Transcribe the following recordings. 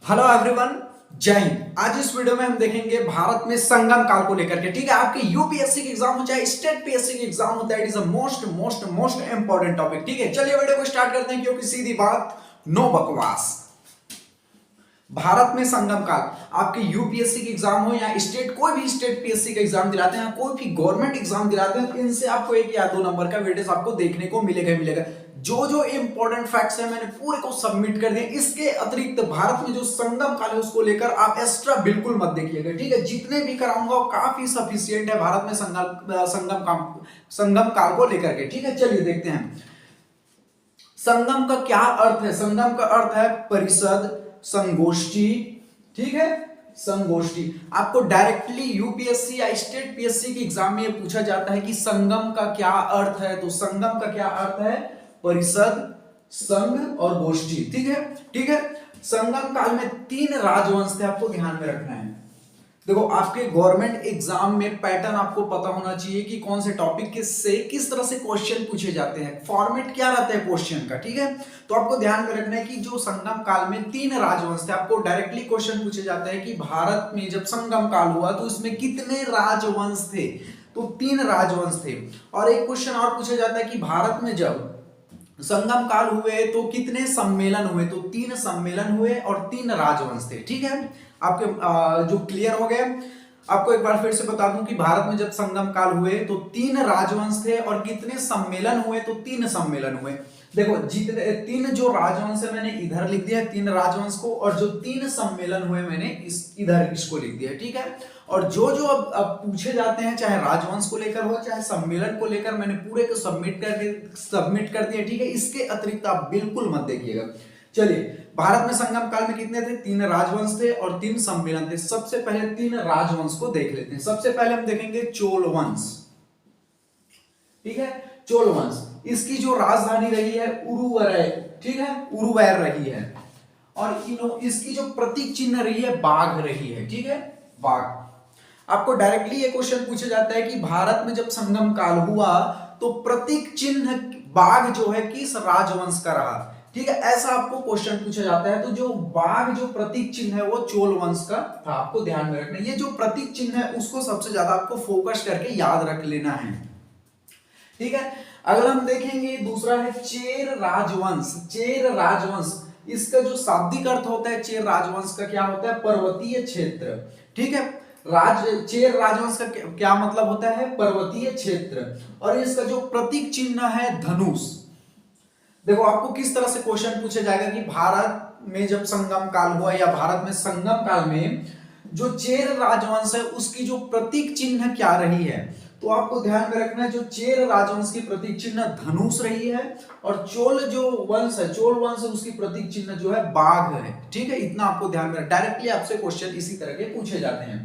Hello everyone, जय हिंद। आज इस वीडियो में हम देखेंगे भारत में संगम काल को लेकर के। ठीक है, आपके यूपीएससी के एग्जाम हो चाहे स्टेट पीएससी के एग्जाम होता है, it is a most most most important topic. ठीक है, चलिए वीडियो को स्टार्ट करते हैं, क्योंकि सीधी बात, नो बकवास। भारत में संगम काल, आपके यूपीएससी के एग्जाम हो या स्टेट, कोई भी स्टेट पीएससी का एग्जाम दिलाते हैं, कोई भी गवर्नमेंट एग्जाम दिलाते हैं, तो इनसे आपको एक या दो नंबर का वेटेज आपको देखने को मिलेगा ही मिलेगा। जो जो इंपॉर्टेंट फैक्ट्स हैं मैंने पूरे को सबमिट कर दिए। इसके अतिरिक्त भारत में जो संगम काल है उसको लेकर आप एक्स्ट्रा बिल्कुल मत देखिएगा। ठीक है, जितने भी कराऊंगा वो काफी सफिशियंट है भारत में संगम काल को लेकर के। ठीक है, चलिए देखते हैं संगम का क्या अर्थ है। संगम का अर्थ है परिषद, संगोष्ठी। ठीक है, संगोष्ठी। आपको डायरेक्टली यूपीएससी या स्टेट पीएससी के एग्जाम में पूछा जाता है कि संगम का क्या अर्थ है। तो संगम का क्या अर्थ है? परिषद, संघ और गोष्ठी। ठीक है, ठीक है। संगम काल में 3 राजवंश थे, आपको ध्यान में रखना है। देखो, आपके गवर्नमेंट एग्जाम में पैटर्न आपको पता होना चाहिए कि कौन से टॉपिक से किस तरह से क्वेश्चन पूछे जाते हैं, फॉर्मेट क्या रहता है क्वेश्चन का। ठीक है, तो आपको ध्यान में रखना है कि जो संगम काल में 3 राजवंश थे, आपको डायरेक्टली क्वेश्चन पूछे जाते हैं कि भारत में जब संगम काल हुआ तो इसमें कितने राजवंश थे। तो 3 राजवंश थे। और एक क्वेश्चन और पूछा जाता है कि भारत में जब संगम काल हुए तो कितने सम्मेलन हुए। तो 3 सम्मेलन हुए और 3 राजवंश थे। ठीक है, आपके जो क्लियर हो गए। आपको एक बार फिर से बता दूं कि भारत में जब संगम काल हुए तो 3 राजवंश थे और कितने सम्मेलन हुए। तो 3 सम्मेलन हुए। देखो, जितने 3 जो राजवंश है मैंने इधर लिख दिया है 3 राजवंश को, और जो 3 सम्मेलन हुए मैंने इधर इसको लिख दिया है। ठीक है, और जो जो अब पूछे जाते हैं, चाहे राजवंश को लेकर हो चाहे सम्मेलन को लेकर, मैंने पूरे को सबमिट कर दिया। ठीक है, इसके अतिरिक्त आप बिल्कुल मत देखिएगा। चलिए, भारत में संगम काल में कितने थे? 3 राजवंश थे और 3 सम्मेलन थे। सबसे पहले 3 राजवंश को देख लेते हैं। सबसे पहले हम देखेंगे चोल वंश। ठीक है, चोल वंश, इसकी जो राजधानी रही है उरुवरै। ठीक है, उरुवैर रही है। और इसकी जो प्रतीक चिन्ह रही है बाघ रही है। ठीक है, बाघ। आपको डायरेक्टली ये क्वेश्चन पूछा जाता है कि भारत में जब संगम काल हुआ तो प्रतीक चिन्ह बाघ जो है किस राजवंश का रहा। ठीक है, ऐसा आपको क्वेश्चन पूछा जाता है। तो जो बाघ जो प्रतीक चिन्ह है वो चोल वंश का था। आपको ध्यान में रखना, ये जो प्रतीक चिन्ह है उसको सबसे ज्यादा आपको फोकस करके याद रख लेना है। ठीक है, अगला हम देखेंगे दूसरा है चेर राजवंश। चेर राजवंश, इसका जो शाब्दिक अर्थ होता है चेर राजवंश का क्या होता है? पर्वतीय क्षेत्र। ठीक है, चेर राजवंश का क्या मतलब होता है? पर्वतीय क्षेत्र। और इसका जो प्रतीक चिन्ह है धनुष। देखो, आपको किस तरह से क्वेश्चन पूछा जाएगा कि भारत में जब संगम काल हुआ या भारत में संगम काल में जो चेर राजवंश है उसकी जो प्रतीक चिन्ह क्या रही है। तो आपको ध्यान में रखना है जो चेर राजवंश की प्रतीक चिन्ह धनुष रही है, और चोल जो वंश है, चोल वंश है, उसकी प्रतीक चिन्ह जो है बाघ है। ठीक है, इतना आपको ध्यान में, डायरेक्टली आपसे क्वेश्चन इसी तरह के पूछे जाते हैं।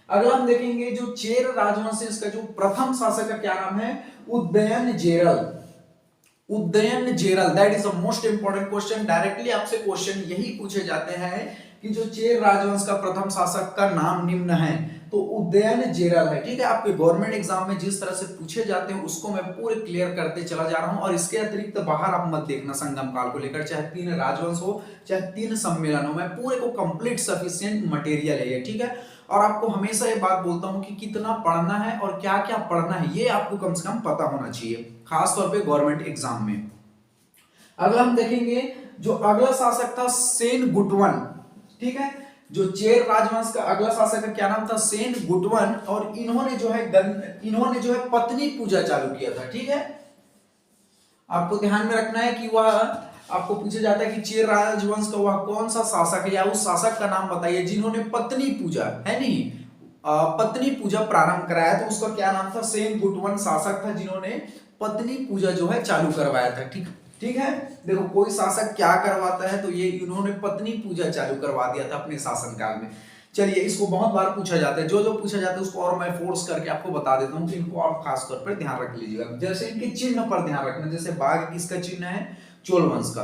अगला हम देखेंगे जो चेर राजवंश है इसका जो प्रथम शासक का क्या नाम है? Udayanjeral. Udayanjeral, that is a most important question. Directly आपसे क्वेश्चन यही पूछे जाते हैं कि जो चेर राजवंश का प्रथम शासक का नाम निम्न है, तो उदयनजेरल है। ठीक है, आपके गवर्नमेंट एग्जाम में जिस तरह से पूछे जाते हैं उसको मैं पूरे क्लियर करते चला जा रहा हूं। और इसके अतिरिक्त बाहर आप मत देखना संगम काल को लेकर, चाहे 3 राजवंश हो चाहे 3 सम्मेलन हो, मैं पूरे को कंप्लीट सफिशिएंट मटेरियल है ये। ठीक है, और आपको हमेशा ये बात बोलता हूं कि कितना पढ़ना है और क्या क्या पढ़ना है ये आपको कम से कम पता होना चाहिए, खासतौर पे गवर्नमेंट एग्जाम में। अगला हम देखेंगे जो अगला शासक था सेन गुटवन। ठीक है, जो चेर राजवंश का अगला शासक का क्या नाम था? सेन गुटवन। और इन्होंने जो है पत्नी पूजा चालू किया था। ठीक है, आपको ध्यान में रखना है कि वह, आपको पूछा जाता है कि चेर राजवंश का वह कौन सा शासक है या उस शासक का नाम बताइए जिन्होंने पत्नी पूजा, है नहीं, पत्नी पूजा प्रारंभ कराया। तो उसका क्या नाम था? सेन गुटवन शासक था जिन्होंने पत्नी पूजा जो है चालू करवाया था। ठीक, ठीक है। देखो, कोई शासक क्या करवाता है तो ये इन्होंने पत्नी पूजा चालू करवा दिया था अपने शासनकाल में। चलिए, इसको बहुत बार पूछा जाता है, जो जो पूछा जाता है उसको और मैं फोर्स करके आपको बता देता हूँ कि इनको आप खास तौर पर ध्यान रख लीजिएगा। जैसे इनके चिन्ह पर ध्यान रखना, जैसे बाघ किसका चिन्ह है? चोल वंश का।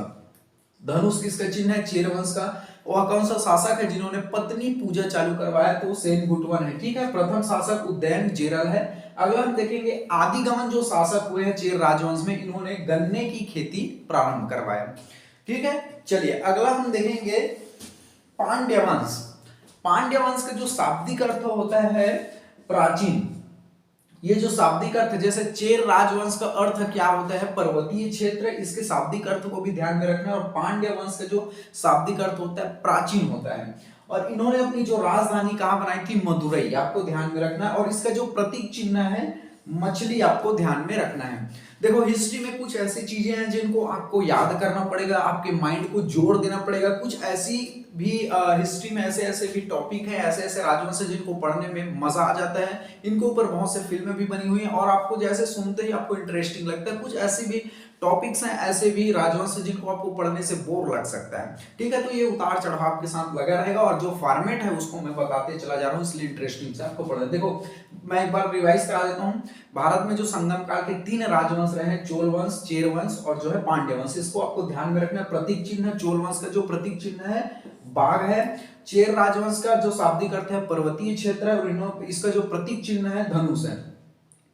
धनुष किसका चिन्ह है? चेर वंश का। वह कौन सा शासक है जिन्होंने पत्नी पूजा चालू करवाया? तो सेन गुटवन है। ठीक है, प्रथम शासक उदयनजेरल है। अगला हम देखेंगे आदिगमन जो शासक हुए हैं चेर राजवंश में, इन्होंने गन्ने की खेती प्रारंभ करवाया। ठीक है, चलिए अगला हम देखेंगे पांड्य वंश। पांड्य वंश का जो शाब्दिक अर्थ होता है प्राचीन। ये जो शाब्दिक अर्थ, जैसे चेर राजवंश का अर्थ क्या होता है पर्वतीय क्षेत्र, इसके शाब्दिक अर्थ को भी ध्यान में रखना है। और पांड्य वंश का जो शाब्दिक अर्थ होता है प्राचीन होता है। और इन्होंने अपनी जो राजधानी कहां बनाई थी, मदुरई, आपको ध्यान में रखना है। और इसका जो प्रतीक चिन्ह है मछली, आपको ध्यान में रखना है। देखो हिस्ट्री में कुछ ऐसी चीजें हैं जिनको आपको याद करना पड़ेगा, आपके माइंड को जोड़ देना पड़ेगा। कुछ ऐसी भी हिस्ट्री में ऐसे ऐसे भी टॉपिक है, ऐसे ऐसे राजवंश जिनको पढ़ने में मजा आ जाता है। इनके ऊपर बहुत से फिल्में भी बनी हुई हैं और आपको जैसे सुनते ही आपको इंटरेस्टिंग लगता है। कुछ ऐसी भी टॉपिक्स हैं, ऐसे भी राजवंश जिनको आपको पढ़ने से बोर लग सकता है। ठीक है, तो ये उतार चढ़ाव के साथ लगा रहेगा और जो फॉर्मेट है उसको मैं बताते चला जा रहा हूँ, इसलिए इंटरेस्टिंग से आपको पढ़ना। देखो मैं एक बार रिवाइज करा देता हूँ। भारत में जो संगम काल के 3 राजवंश रहे हैं, चोल वंश, चेर वंश और जो है पांड्य वंश, इसको आपको ध्यान में रखना। प्रतीक चिन्ह, चोल वंश का जो प्रतीक चिन्ह है बाघ है। चेर राजवंश का जो शाब्दिक अर्थ है पर्वतीय क्षेत्र है और इसका जो प्रतीक चिन्ह है धनुष है।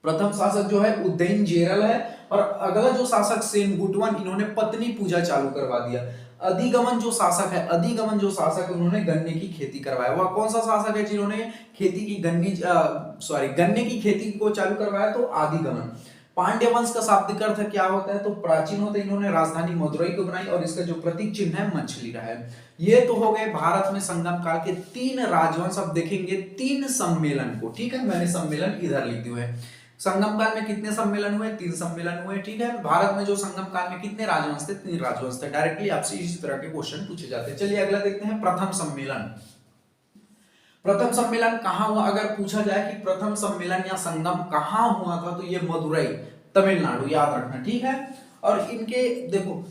प्रथम शासक जो है उदयन जेरल है और अगला जो शासक सेनगुटवन, इन्होंने पत्नी पूजा चालू करवा दिया। अधिगमन जो शासक है, अधिगमन जो शासक उन्होंने गन्ने की खेती करवाया। वह कौन सा शासक है जिन्होंने खेती की गन्ने की खेती को चालू करवाया, तो आदिगमन। पांड्य वंश का शाब्दिक अर्थ क्या होता है, तो प्राचीन होता है। इन्होंने राजधानी मदुरई को बनाई और इसका जो प्रतीक चिन्ह है मछली रहा है। ये तो हो गए भारत में संगम काल के 3 राजवंश। अब देखेंगे 3 सम्मेलन को। ठीक है, मैंने सम्मेलन इधर लिखे हुए हैं। संगम काल में कितने सम्मेलन हुए, 3 सम्मेलन हुए। ठीक है, भारत में जो संगम काल में कितने राजवंश थे, 3 राजवंश थे। डायरेक्टली आपसे इसी तरह के क्वेश्चन पूछे जाते हैं। चलिए अगला देखते हैं, प्रथम सम्मेलन। प्रथम सम्मेलन कहां हुआ, अगर पूछा जाए कि प्रथम सम्मेलन या संगम कहां हुआ था, तो ये मदुरई, तमिलनाडु, याद रखना। ठीक है, और इनके देखो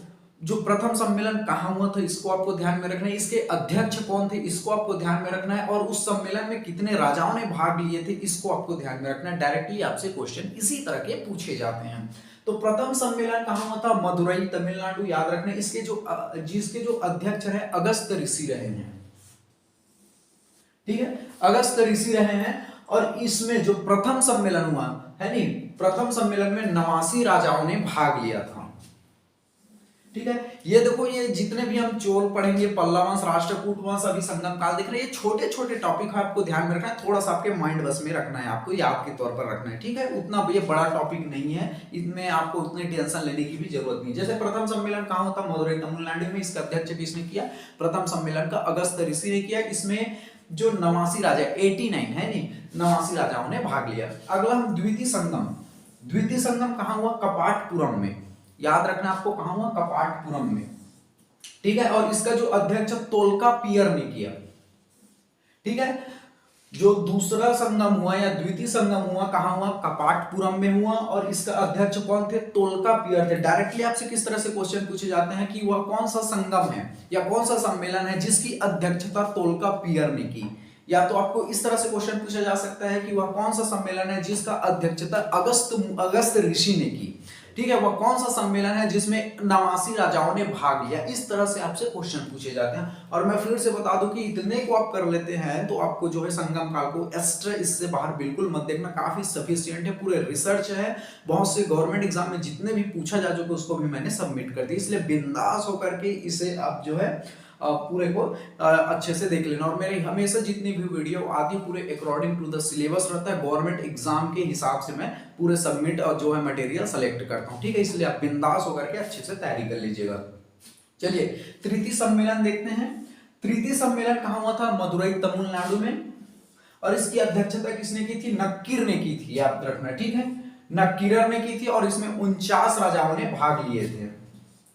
जो प्रथम सम्मेलन कहां हुआ था इसको आपको ध्यान में रखना है। इसके अध्यक्ष कौन थे इसको आपको ध्यान में रखना है। और उस सम्मेलन में कितने राजाओं ने भाग लिए थे इसको आपको ध्यान में रखना है। डायरेक्टली आपसे क्वेश्चन इसी तरह के पूछे जाते हैं। तो प्रथम सम्मेलन कहां हुआ था, मदुरई, तमिलनाडु, याद रखना। जिसके जो अध्यक्ष रहे अगस्त ऋषि रहे हैं। ठीक है, अगस्त ऋषि रहे हैं। और इसमें जो प्रथम सम्मेलन हुआ है नहीं, प्रथम सम्मेलन में 89 राजाओं ने भाग लिया था। ठीक है, ये देखो ये जितने भी हम चोल पढ़ेंगे, पल्लव वंश, राष्ट्रकूट वंश, अभी संगम काल देख रहे हैं, ये छोटे छोटे टॉपिक है, आपको ध्यान में रखना है। थोड़ा सा आपके माइंड बस में रखना है, आपको याद के तौर पर रखना है। ठीक है, उतना ये बड़ा टॉपिक नहीं है, इसमें आपको उतनी टेंशन लेने की भी जरूरत नहीं। जैसे प्रथम सम्मेलन कहाँ होता, मदुरई, तमिलनाडु में। इसका अध्यक्ष किसने किया, प्रथम सम्मेलन का अगस्त ऋषि ने किया। इसमें जो 89 राजा, 89 है नहीं, 89 राजाओं ने भाग लिया। अगला हम द्वितीय संगम। द्वितीय संगम कहां हुआ, कपाटपुरम में, याद रखना आपको, कहां हुआ, कपाटपुरम में। ठीक है, और इसका जो अध्यक्ष तोल्कापियर ने किया। ठीक है, जो दूसरा संगम हुआ या द्वितीय संगम हुआ कहां हुआ, कपाटपुरम में हुआ और इसका अध्यक्ष कौन थे, तोल्कापियर थे। डायरेक्टली आपसे किस तरह से क्वेश्चन पूछे जाते हैं कि वह कौन सा संगम है या कौन सा सम्मेलन है जिसकी अध्यक्षता तोल्कापियर ने की। या तो आपको इस तरह से क्वेश्चन पूछा जा सकता है कि वह कौन सा सम्मेलन है जिसका अध्यक्षता अगस्त ऋषि ने की। ठीक है, वह कौन सा सम्मेलन है जिसमें 89 राजाओं ने भाग लिया। इस तरह से आपसे क्वेश्चन पूछे जाते हैं। और मैं फिर से बता दूं कि इतने को आप कर लेते हैं तो आपको जो है संगम काल को एक्स्ट्रा इससे बाहर बिल्कुल मत देखना, काफी सफिशिएंट है, पूरे रिसर्च है। बहुत से गवर्नमेंट एग्जाम में जितने भी पूछा जा चुके उसको भी मैंने सबमिट कर दिया, इसलिए बिंदास होकर के इसे आप जो है पूरे को अच्छे से देख लेना। और मेरी हमेशा जितनी भी वीडियो आती है पूरे अकॉर्डिंग टू द सिलेबस रहता है, गवर्नमेंट एग्जाम के हिसाब से मैं पूरे सबमिट और जो है मटेरियल सेलेक्ट करता हूं। ठीक है, इसलिए आप बिंदास होकर के अच्छे से तैयारी कर लीजिएगा। चलिए तृतीय सम्मेलन देखते हैं। तृतीय सम्मेलन कहां हुआ था, मदुरई, तमिलनाडु में। और इसकी अध्यक्षता किसने की थी, नक्कीर ने की थी, याद रखना। ठीक है, नक्कीर ने की थी और इसमें 49 राजाओं ने भाग लिए थे।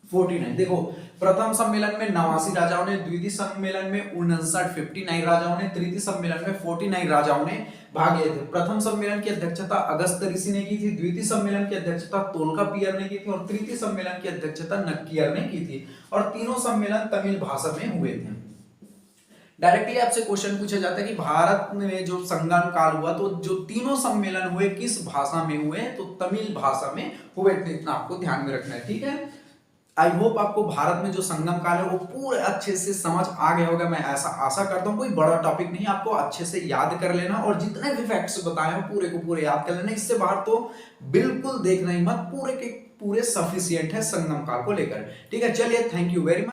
49, देखो प्रथम सम्मेलन में 89 राजाओं ने, द्वितीय सम्मेलन में 59 राजाओं ने, तृतीय सम्मेलन में 49 राजाओं ने भाग लिए थे। प्रथम सम्मेलन की अध्यक्षता अगस्त ऋषि ने की थी, द्वितीय सम्मेलन की अध्यक्षता तोल्कापियर ने की थी और तृतीय सम्मेलन की अध्यक्षता नक्कियर ने की थी। और तीनों सम्मेलन तमिल भाषा में हुए थे। डायरेक्टली आपसे क्वेश्चन पूछा जाता है कि भारत में जो संगम काल हुआ तो जो तीनों सम्मेलन हुए किस भाषा में हुए, तो तमिल भाषा में हुए थे। इतना आपको ध्यान में रखना है। ठीक है, आई होप आपको भारत में जो संगम काल है वो पूरे अच्छे से समझ आ गया होगा। मैं ऐसा आशा करता हूँ। कोई बड़ा टॉपिक नहीं, आपको अच्छे से याद कर लेना और जितने भी फैक्ट्स बताए हो पूरे को पूरे याद कर लेना। इससे बाहर तो बिल्कुल देखना ही मत, पूरे के पूरे सफिशिएंट है संगम काल को लेकर। ठीक है, चलिए, थैंक यू वेरी मच।